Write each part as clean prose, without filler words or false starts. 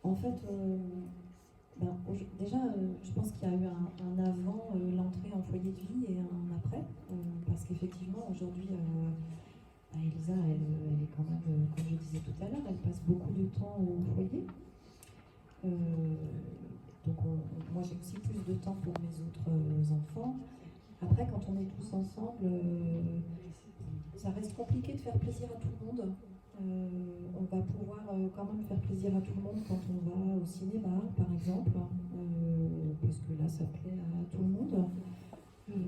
En fait, déjà, je pense qu'il y a eu un avant l'entrée en foyer de vie et un après, parce qu'effectivement, aujourd'hui, Elisa, elle est quand même, comme je disais tout à l'heure, elle passe beaucoup de temps au foyer. Donc moi j'ai aussi plus de temps pour mes autres enfants. Après, quand on est tous ensemble, ça reste compliqué de faire plaisir à tout le monde. On va pouvoir quand même faire plaisir à tout le monde quand on va au cinéma, par exemple, parce que là, ça plaît à tout le monde.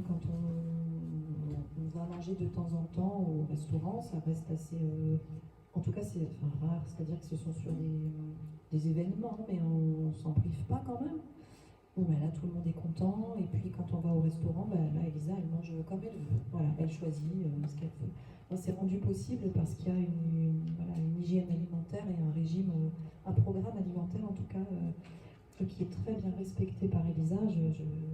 Quand on va manger de temps en temps au restaurant, ça reste assez... en tout cas, c'est rare, c'est-à-dire que ce sont sur des événements, mais on ne s'en prive pas quand même. Bon, ben là, tout le monde est content. Et puis, quand on va au restaurant, ben, là, Elisa, elle mange comme elle veut. Voilà, elle choisit ce qu'elle veut. Bon, c'est rendu possible parce qu'il y a voilà, une hygiène alimentaire et un régime, un programme alimentaire, en tout cas, qui est très bien respecté par Elisa. Je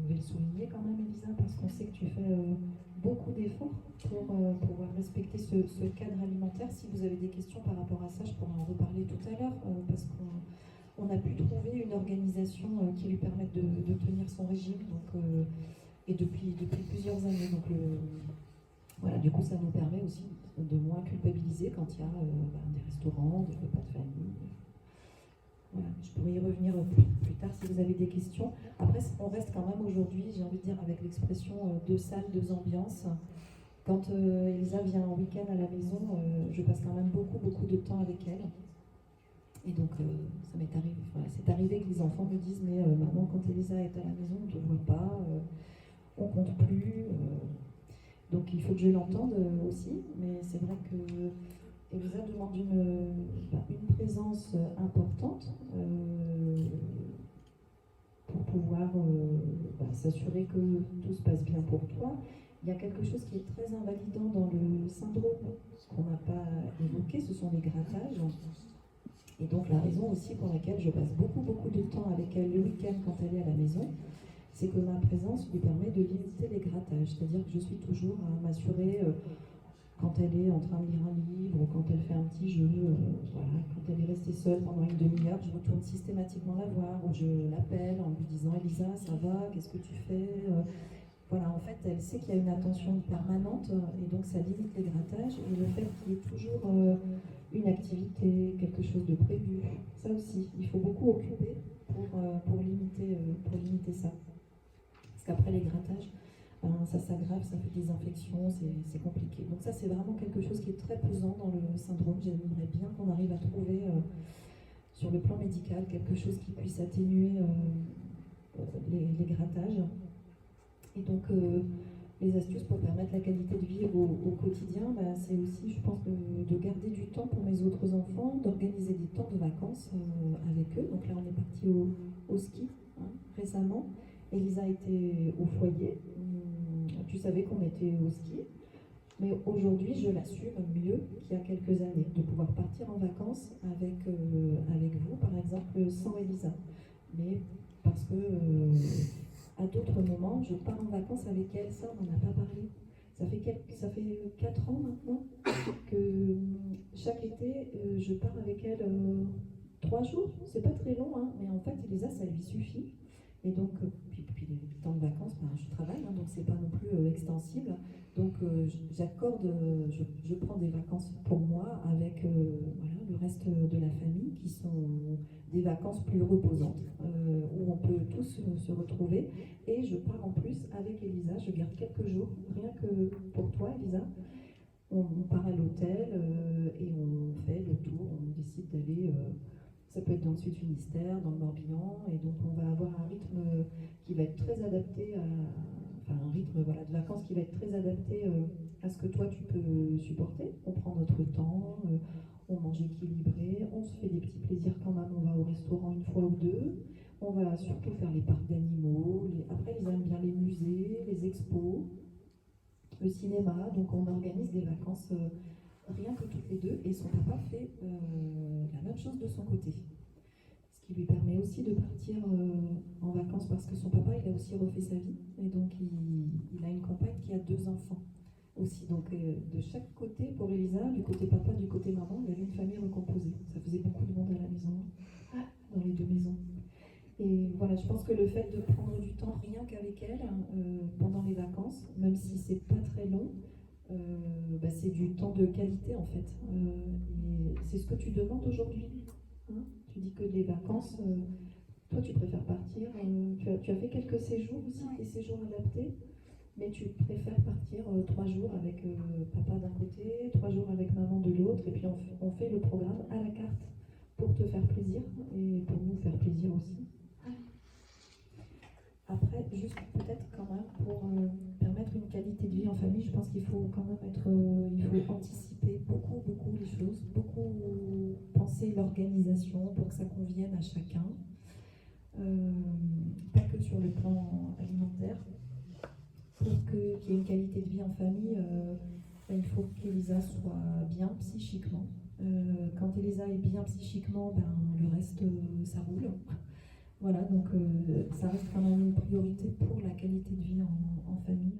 vais le souligner quand même, Elisa, parce qu'on sait que tu fais beaucoup d'efforts pour pouvoir respecter ce cadre alimentaire. Si vous avez des questions par rapport à ça, je pourrais en reparler tout à l'heure, parce qu'on a pu trouver une organisation qui lui permette de tenir son régime, donc, et depuis plusieurs années. Donc, voilà, du coup, ça nous permet aussi de moins culpabiliser quand il y a des restaurants, des repas de famille. Voilà, je pourrais y revenir plus tard si vous avez des questions. Après, on reste quand même aujourd'hui, j'ai envie de dire, avec l'expression deux salles, deux ambiances. Quand Elisa vient en week-end à la maison, je passe quand même beaucoup de temps avec elle. Et donc, ça m'est arrivé, c'est arrivé que les enfants me disent, mais maman, quand Elisa est à la maison, on ne te voit pas, on compte plus. Donc, il faut que je l'entende aussi, mais c'est vrai que Elisa demande une présence importante pour pouvoir s'assurer que tout se passe bien pour toi. Il y a quelque chose qui est très invalidant dans le syndrome, ce qu'on n'a pas évoqué, ce sont les grattages. Et donc la raison aussi pour laquelle je passe beaucoup de temps avec elle le week-end quand elle est à la maison, c'est que ma présence lui permet de limiter les grattages. C'est-à-dire que je suis toujours à m'assurer quand elle est en train de lire un livre, quand elle fait un petit jeu, voilà, quand elle est restée seule pendant une demi-heure, je retourne systématiquement la voir, ou je l'appelle en lui disant « Elisa, ça va? Qu'est-ce que tu fais ?» Voilà, en fait, elle sait qu'il y a une attention permanente, et donc ça limite les grattages, et le fait qu'il y ait toujours une activité, quelque chose de prévu, ça aussi, il faut beaucoup occuper pour limiter ça. Parce qu'après les grattages, ça s'aggrave, ça fait des infections, c'est compliqué. Donc ça, c'est vraiment quelque chose qui est très pesant dans le syndrome. J'aimerais bien qu'on arrive à trouver, sur le plan médical, quelque chose qui puisse atténuer les grattages. Et donc, les astuces pour permettre la qualité de vie au quotidien, c'est aussi, je pense, de garder du temps pour mes autres enfants, d'organiser des temps de vacances avec eux. Donc là, on est parti au ski récemment. Elisa était au foyer. Tu savais qu'on était au ski. Mais aujourd'hui, je l'assume mieux qu'il y a quelques années, de pouvoir partir en vacances avec vous, par exemple, sans Elisa. Mais parce que à d'autres moments, je pars en vacances avec elle, ça, on n'en a pas parlé. Ça fait 4 ans maintenant que chaque été, je pars avec elle 3 jours. C'est pas très long, hein, mais en fait, Elisa, ça lui suffit. Et donc, puis les temps de vacances, je travaille, hein, donc c'est pas non plus extensible. Donc je prends des vacances pour moi avec voilà, le reste de la famille qui sont des vacances plus reposantes, où on peut tous se retrouver. Et je pars en plus avec Elisa, je garde quelques jours, rien que pour toi Elisa. On part à l'hôtel et on fait le tour, on décide d'aller... ça peut être dans le Sud-Finistère, dans le Morbihan, et donc on va avoir un rythme qui va être très adapté un rythme voilà, de vacances qui va être très adapté à ce que toi tu peux supporter. On prend notre temps, on mange équilibré, on se fait des petits plaisirs quand même, on va au restaurant une fois ou deux, on va surtout faire les parcs d'animaux, après ils aiment bien les musées, les expos, le cinéma, donc on organise des vacances rien que toutes les deux, et son papa fait la même chose de son côté. Ce qui lui permet aussi de partir en vacances parce que son papa, il a aussi refait sa vie, et donc il a une compagne qui a 2 enfants aussi. Donc de chaque côté, pour Elisa, du côté papa, du côté maman, il y avait une famille recomposée. Ça faisait beaucoup de monde à la maison, dans les pense que le fait de prendre du temps rien qu'avec elle pendant les vacances, même si c'est pas très long, c'est du temps de qualité en fait. Et c'est ce que tu demandes aujourd'hui. Hein, tu dis que les vacances, toi tu préfères partir. Tu as fait quelques séjours aussi, des séjours adaptés, mais tu préfères partir 3 jours avec papa d'un côté, 3 jours avec maman de l'autre, et puis on fait le programme à la carte pour te faire plaisir et pour nous faire plaisir aussi. Après, juste peut-être quand même pour permettre une qualité de vie en famille, je pense qu'il faut quand même il faut anticiper beaucoup les choses, beaucoup penser l'organisation pour que ça convienne à chacun, pas que sur le plan alimentaire. Pour qu'il y ait une qualité de vie en famille, il faut qu'Elisa soit bien psychiquement. Quand Elisa est bien psychiquement, le reste, ça roule. Voilà, donc ça reste quand même une priorité pour la qualité de vie en famille.